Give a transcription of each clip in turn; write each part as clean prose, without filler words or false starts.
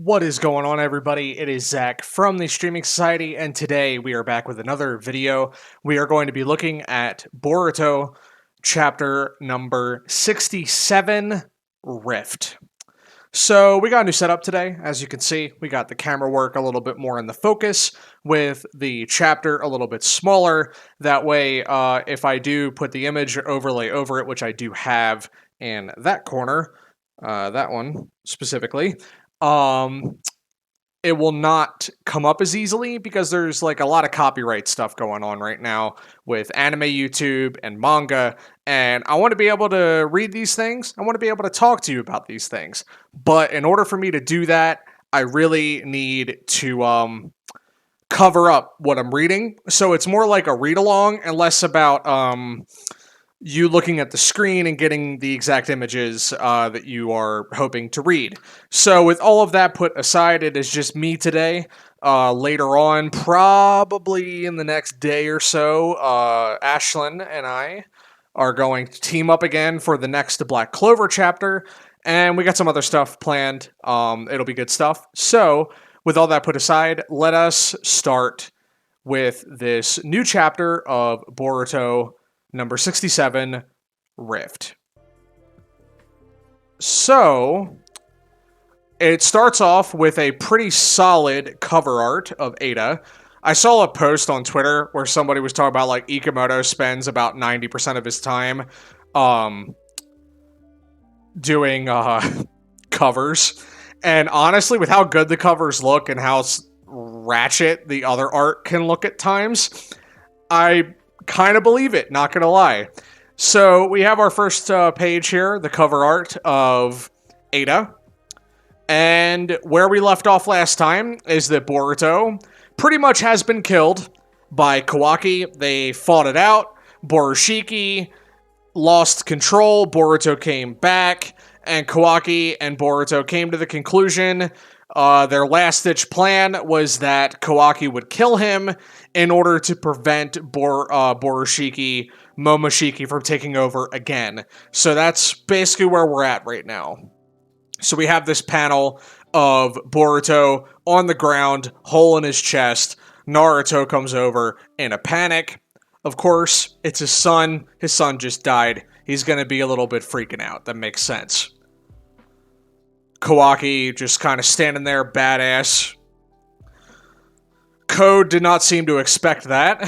What is going on, everybody? It is Zach from the Streaming Society, and today we are back with another video. We are going to be looking at Boruto, chapter number 67, Rift. So we got a new setup today. As you can see, we got the camera work a little bit more in the focus, with the chapter a little bit smaller. That way, if I do put the image overlay over it, which I do have in that corner, that one specifically, it will not come up as easily because there's like a lot of copyright stuff going on right now with anime YouTube and manga, and I want to be able to read these things. I want to be able to talk to you about these things. But in order for me to do that, I really need to cover up what I'm reading. So it's more like a read along and less about you looking at the screen and getting the exact images that you are hoping to read. So with all of that put aside, it is just me today. Later on, probably in the next day or so, Ashlyn and I are going to team up again for the next Black Clover chapter, and we got some other stuff planned. It'll be good stuff. So with all that put aside, let us start with this new chapter of Boruto number 67, Rift. So, it starts off with a pretty solid cover art of Ada. I saw a post on Twitter where somebody was talking about like Ikamoto spends about 90% of his time doing covers. And honestly, with how good the covers look and how ratchet the other art can look at times, I kind of believe it, not gonna lie. So we have our first page here, the cover art of Ada. And where we left off last time is that Boruto pretty much has been killed by Kawaki. They fought it out. Borushiki lost control. Boruto came back. And Kawaki and Boruto came to the conclusion their last-ditch plan was that Kawaki would kill him in order to prevent Borushiki, Momoshiki from taking over again. So that's basically where we're at right now. So we have this panel of Boruto on the ground, hole in his chest. Naruto comes over in a panic. Of course, it's his son. His son just died. He's going to be a little bit freaking out. That makes sense. Kawaki just kind of standing there, badass. Code did not seem to expect that.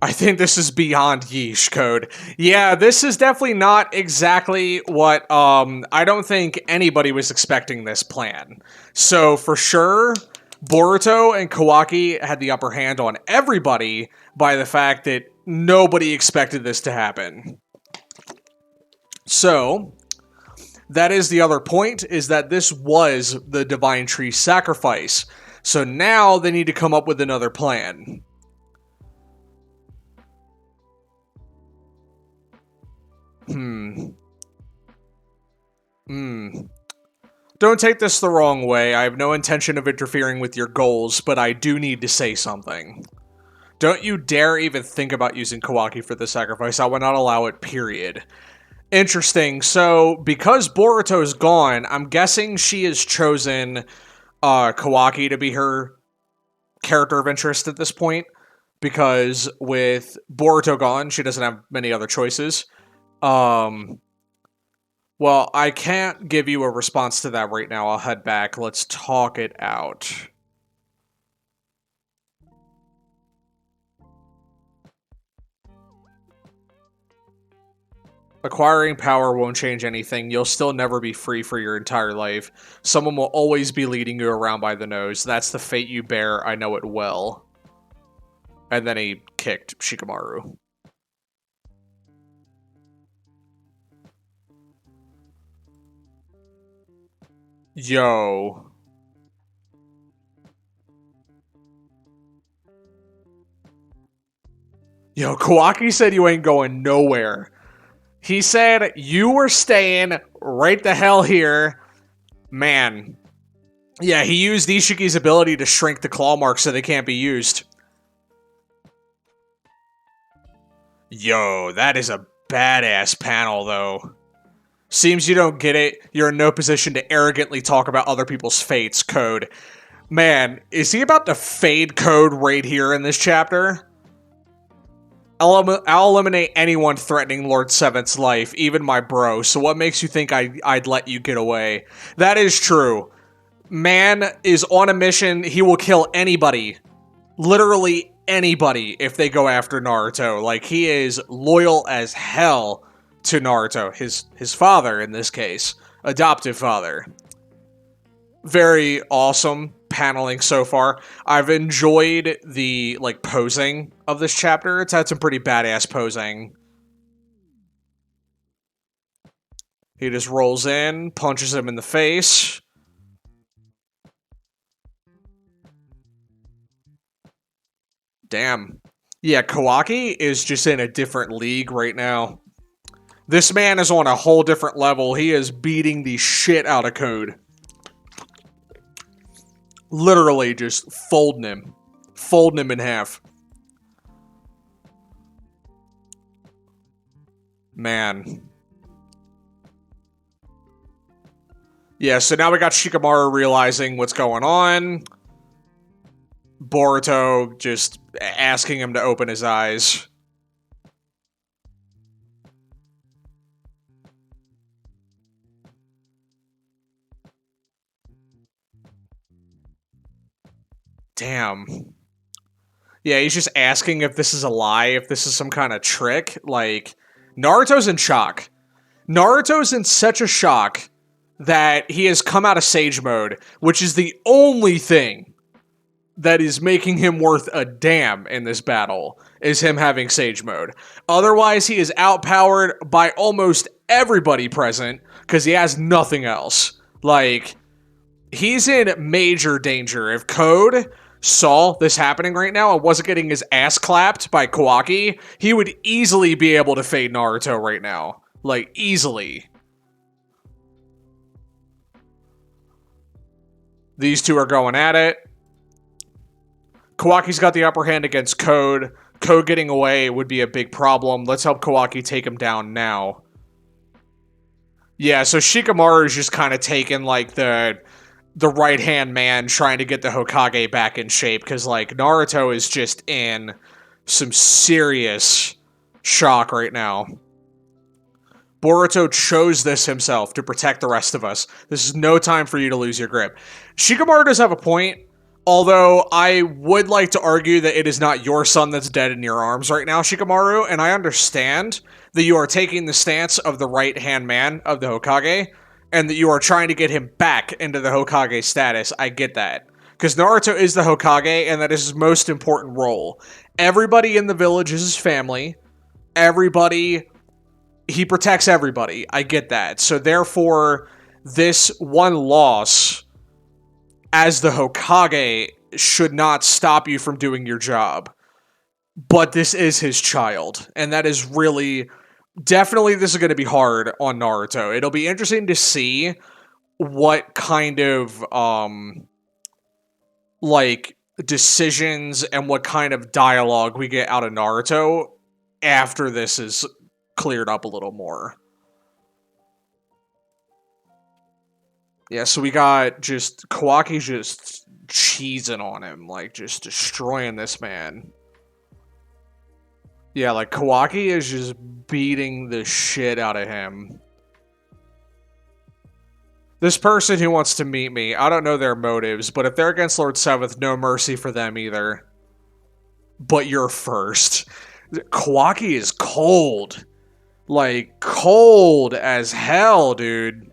I think this is beyond yeesh, Code. Yeah, this is definitely not exactly what, I don't think anybody was expecting this plan. So, for sure, Boruto and Kawaki had the upper hand on everybody by the fact that nobody expected this to happen. So, that is the other point, is that this was the Divine Tree sacrifice. So now they need to come up with another plan. Don't take this the wrong way. I have no intention of interfering with your goals, but I do need to say something. Don't you dare even think about using Kawaki for the sacrifice. I will not allow it, period. Interesting. So, because Boruto is gone, I'm guessing she has chosen Kawaki to be her character of interest at this point. Because with Boruto gone, she doesn't have many other choices. Well, I can't give you a response to that right now. I'll head back. Let's talk it out. Acquiring power won't change anything. You'll still never be free for your entire life. Someone will always be leading you around by the nose. That's the fate you bear. I know it well. And then he kicked Shikmaru. Yo. Yo, Kawaki said you ain't going nowhere. He said you were staying right the hell here. Man. Yeah, he used Ishiki's ability to shrink the claw marks so they can't be used. Yo, that is a badass panel, though. Seems you don't get it. You're in no position to arrogantly talk about other people's fates, Code. Man, is he about to fade Code right here in this chapter? I'll eliminate anyone threatening Lord Seventh's life, even my bro, so what makes you think I'd let you get away? That is true. Man is on a mission. He will kill anybody. Literally anybody if they go after Naruto. Like, he is loyal as hell to Naruto. His father, in this case. Adoptive father. Very awesome paneling so far. I've enjoyed the, like, posing of this chapter. It's had some pretty badass posing. He just rolls in, punches him in the face. Damn. Yeah, Kawaki is just in a different league right now. This man is on a whole different level. He is beating the shit out of Code. Literally just folding him. Folding him in half. Man. Yeah, so now we got Shikmaru realizing what's going on. Boruto just asking him to open his eyes. Damn. Yeah, he's just asking if this is a lie, if this is some kind of trick. Like, Naruto's in shock. Naruto's in such a shock that he has come out of Sage Mode, which is the only thing that is making him worth a damn in this battle, is him having Sage Mode. Otherwise, he is outpowered by almost everybody present, because he has nothing else. Like, he's in major danger. If Code saw this happening right now and wasn't getting his ass clapped by Kawaki, he would easily be able to fade Naruto right now. Like, easily. These two are going at it. Kawaki's got the upper hand against Code. Code getting away would be a big problem. Let's help Kawaki take him down now. Yeah, so Shikmaru is just kind of taking, like, the right-hand man trying to get the Hokage back in shape, because, like, Naruto is just in some serious shock right now. Boruto chose this himself to protect the rest of us. This is no time for you to lose your grip. Shikmaru does have a point, although I would like to argue that it is not your son that's dead in your arms right now, Shikmaru, and I understand that you are taking the stance of the right-hand man of the Hokage, and that you are trying to get him back into the Hokage status. I get that. Because Naruto is the Hokage, and that is his most important role. Everybody in the village is his family. He protects everybody. I get that. So therefore, this one loss as the Hokage should not stop you from doing your job. But this is his child. And that is really... Definitely this is going to be hard on Naruto. It'll be interesting to see what kind of, like, decisions and what kind of dialogue we get out of Naruto after this is cleared up a little more. Yeah, so we got just Kawaki just cheesing on him, like, just destroying this man. Yeah, like, Kawaki is just beating the shit out of him. This person who wants to meet me, I don't know their motives, but if they're against Lord Seventh, no mercy for them either. But you're first. Kawaki is cold. Like, cold as hell, dude.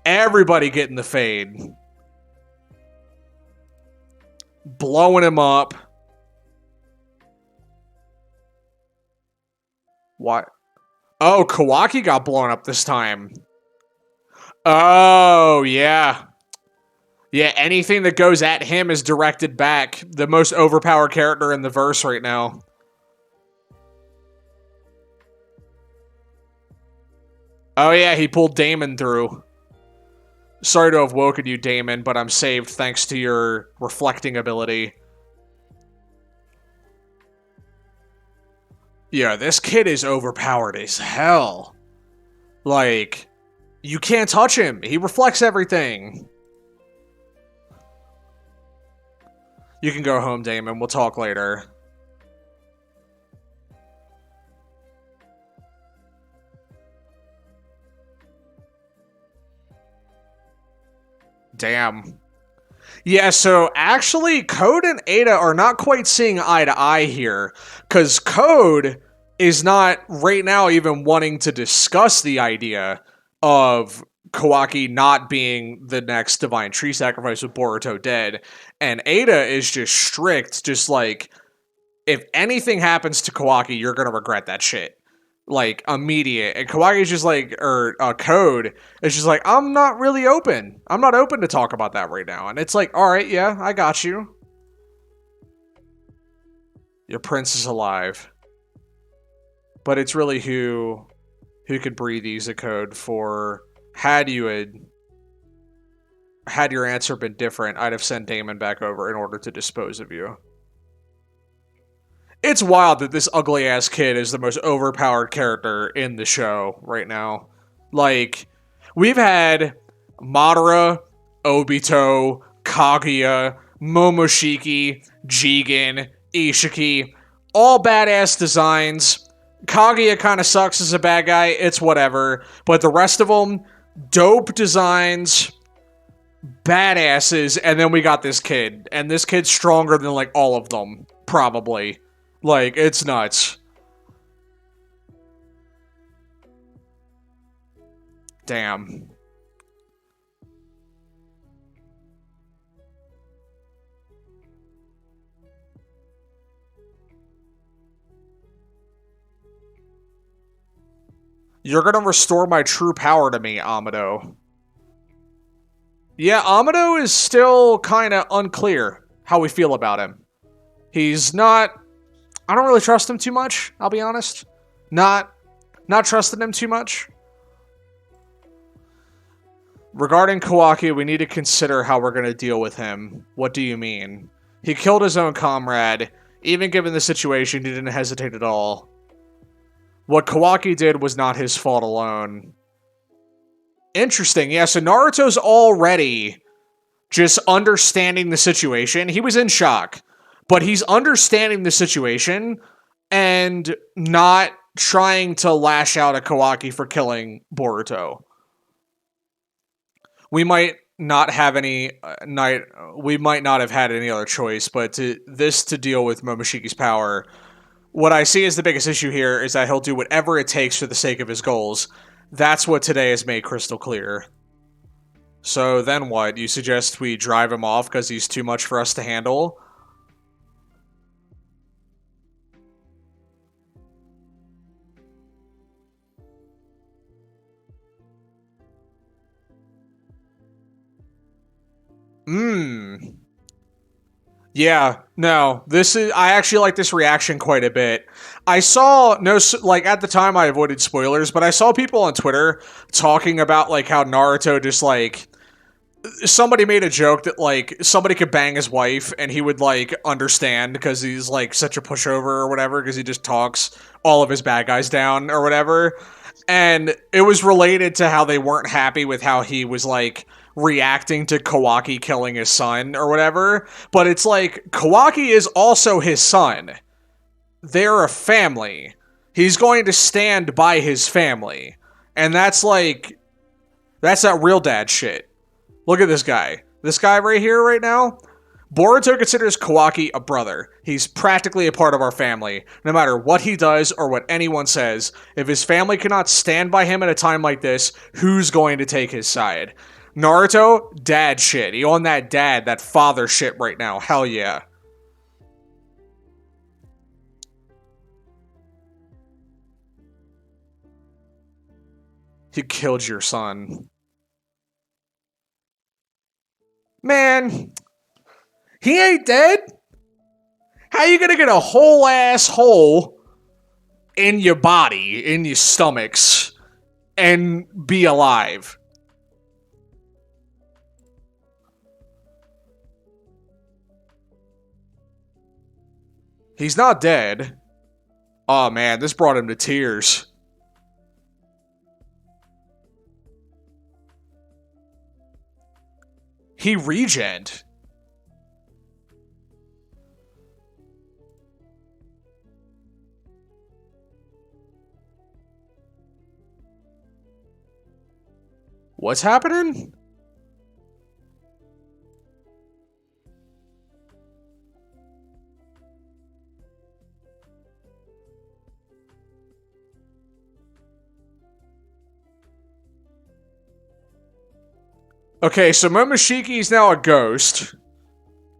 Everybody getting the fade. Blowing him up. What? Oh, Kawaki got blown up this time. Oh, yeah. Yeah, anything that goes at him is directed back. The most overpowered character in the verse right now. Oh, yeah, he pulled Damon through. Sorry to have woken you, Damon, but I'm saved thanks to your reflecting ability. Yeah, this kid is overpowered as hell. Like, You can't touch him. He reflects everything. You can go home, Damon. We'll talk later. Damn. Yeah, so actually, Code and Ada are not quite seeing eye to eye here, because Code is not right now even wanting to discuss the idea of Kawaki not being the next Divine Tree Sacrifice with Boruto dead, and Ada is just strict, just like, if anything happens to Kawaki, you're gonna regret that shit. Like, immediate. And Kawaki's just like, or Code is just like, I'm not really open. I'm not open to talk about that right now. And it's like, alright, yeah, I got you. Your prince is alive. But it's really who could breathe easy Code for, had your answer been different, I'd have sent Damon back over in order to dispose of you. It's wild that this ugly-ass kid is the most overpowered character in the show right now. Like, we've had Madara, Obito, Kaguya, Momoshiki, Jigen, Ishiki, all badass designs. Kaguya kind of sucks as a bad guy, it's whatever. But the rest of them, dope designs, badasses, and then we got this kid. And this kid's stronger than, like, all of them, probably. Like, it's nuts. Damn. You're gonna restore my true power to me, Amado. Yeah, Amado is still kind of unclear how we feel about him. He's not... I don't really trust him too much, I'll be honest. Not trusting him too much. Regarding Kawaki, we need to consider how we're going to deal with him. What do you mean? He killed his own comrade. Even given the situation, he didn't hesitate at all. What Kawaki did was not his fault alone. Interesting. Yeah, so Naruto's already just understanding the situation. He was in shock. But he's understanding the situation and not trying to lash out at Kawaki for killing Boruto. We might not have any we might not have had any other choice, but to deal with Momoshiki's power, what I see as the biggest issue here is that he'll do whatever it takes for the sake of his goals. That's what today has made crystal clear. So then what? You suggest we drive him off because he's too much for us to handle? Yeah, no, I actually like this reaction quite a bit. I saw, like, at the time I avoided spoilers, but I saw people on Twitter talking about, like, how Naruto just, like, somebody made a joke that, like, somebody could bang his wife and he would, like, understand because he's, like, such a pushover or whatever because he just talks all of his bad guys down or whatever. And it was related to how they weren't happy with how he was, like, reacting to Kawaki killing his son or whatever. But it's like, Kawaki is also his son. They're a family. He's going to stand by his family. And that's like, that's that real dad shit. Look at this guy. This guy right here right now, Boruto considers Kawaki a brother. He's practically a part of our family. No matter what he does or what anyone says, if his family cannot stand by him at a time like this, who's going to take his side? Naruto, dad shit. He on that father shit right now. Hell yeah. He killed your son. Man, he ain't dead. How you gonna get a whole ass hole in your body, in your stomachs, and be alive? He's not dead. Oh man, this brought him to tears. He regened. What's happening? Okay, so Momoshiki's now a ghost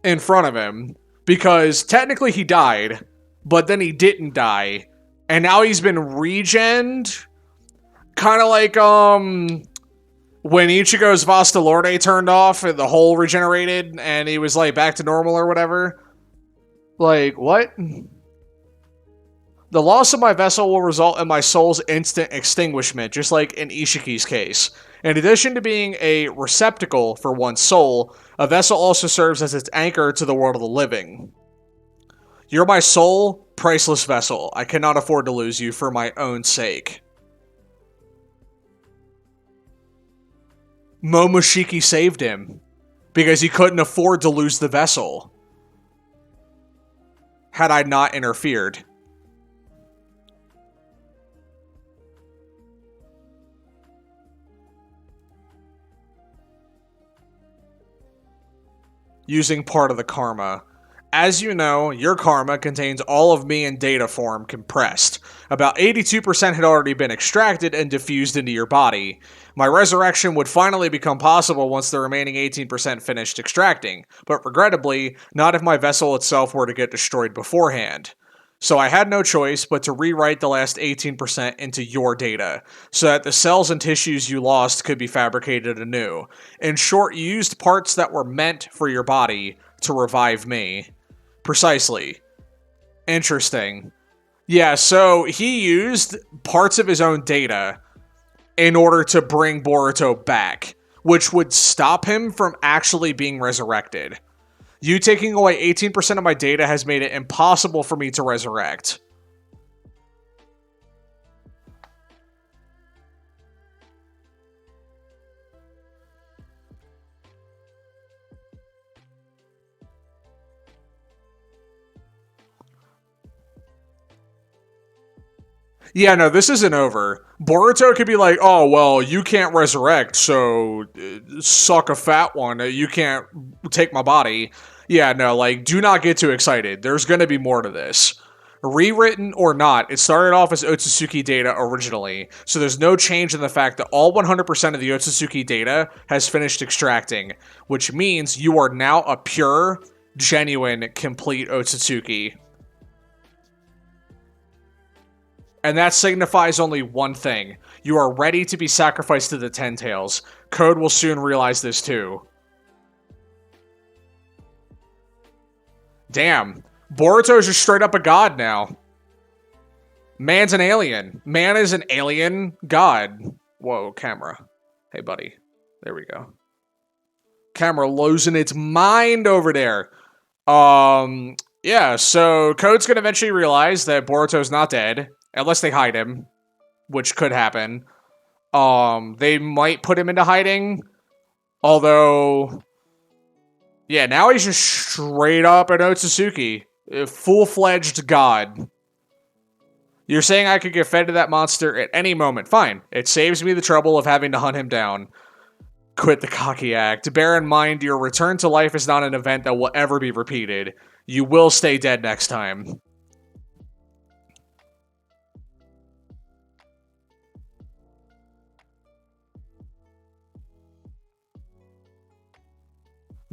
in front of him because technically he died, but then he didn't die, and now he's been regened, kind of like when Ichigo's Vasta Lorde turned off and the hole regenerated and he was like back to normal or whatever. Like, what? The loss of my vessel will result in my soul's instant extinguishment, just like in Ishiki's case. In addition to being a receptacle for one's soul, a vessel also serves as its anchor to the world of the living. You're my soul, priceless vessel. I cannot afford to lose you for my own sake. Momoshiki saved him because he couldn't afford to lose the vessel had I not interfered. Using part of the karma. As you know, your karma contains all of me in data form compressed. About 82% had already been extracted and diffused into your body. My resurrection would finally become possible once the remaining 18% finished extracting, but regrettably, not if my vessel itself were to get destroyed beforehand. So I had no choice but to rewrite the last 18% into your data, so that the cells and tissues you lost could be fabricated anew. In short, you used parts that were meant for your body to revive me. Precisely. Interesting. Yeah, so he used parts of his own data in order to bring Boruto back, which would stop him from actually being resurrected. You taking away 18% of my data has made it impossible for me to resurrect. Yeah, no, this isn't over. Boruto could be like, oh, well, you can't resurrect, so suck a fat one. You can't take my body. Yeah, no, like, do not get too excited. There's gonna be more to this. Rewritten or not, it started off as Otsutsuki data originally, so there's no change in the fact that all 100% of the Otsutsuki data has finished extracting, which means you are now a pure, genuine, complete Otsutsuki. And that signifies only one thing. You are ready to be sacrificed to the Ten Tails. Code will soon realize this too. Damn. Boruto's just straight up a god now. Man's an alien. Man is an alien god. Whoa, camera. Hey, buddy. There we go. Camera losing its mind over there. Yeah, so Code's gonna eventually realize that Boruto's not dead. Unless they hide him, which could happen. They might put him into hiding. Although, yeah, now he's just straight up an Otsutsuki. A full-fledged god. You're saying I could get fed to that monster at any moment. Fine. It saves me the trouble of having to hunt him down. Quit the cocky act. Bear in mind, your return to life is not an event that will ever be repeated. You will stay dead next time.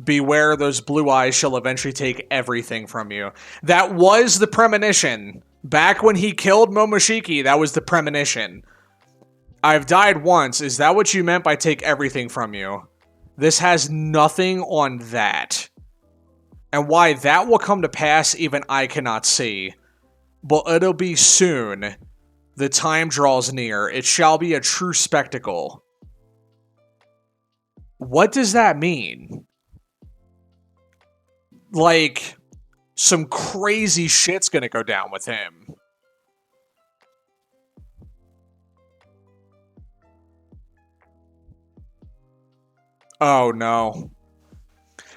Beware, those blue eyes shall eventually take everything from you. That was the premonition. Back when he killed Momoshiki, that was the premonition. I've died once. Is that what you meant by take everything from you? This has nothing on that. And why that will come to pass, even I cannot see. But it'll be soon. The time draws near. It shall be a true spectacle. What does that mean? Like, some crazy shit's gonna go down with him. Oh no.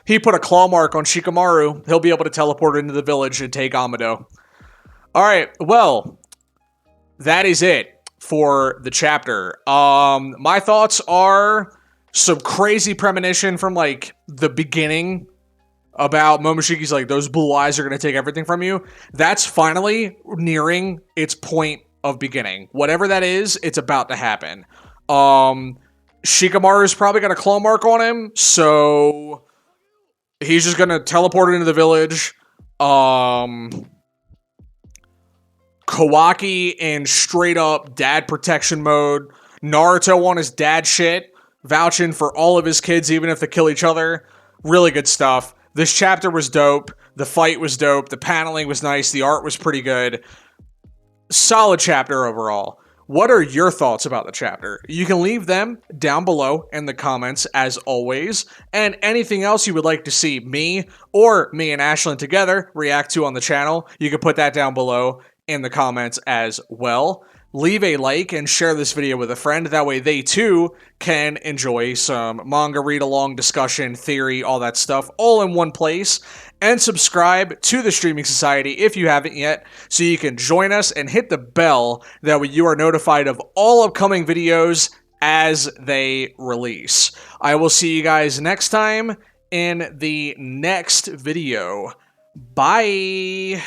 he put a claw mark on Shikmaru, he'll be able to teleport into the village and take Amado. Alright, well, that is it for the chapter. My thoughts are some crazy premonition from, like, the beginning about Momoshiki's like, those blue eyes are going to take everything from you. That's finally nearing its point of beginning. Whatever that is, it's about to happen. Shikamaru's probably got a claw mark on him, so he's just going to teleport into the village. Kawaki in straight up dad protection mode. Naruto on his dad shit, vouching for all of his kids, even if they kill each other. Really good stuff. This chapter was dope. The fight was dope. The paneling was nice. The art was pretty good. Solid chapter overall. What are your thoughts about the chapter? You can leave them down below in the comments, as always. And anything else you would like to see me or me and Ashlyn together react to on the channel, you can put that down below in the comments as well. Leave a like and share this video with a friend. That way they too can enjoy some manga read-along, discussion, theory, all that stuff, all in one place. And subscribe to the Streaming Society if you haven't yet, so you can join us and hit the bell. That way you are notified of all upcoming videos as they release. I will see you guys next time in the next video. Bye!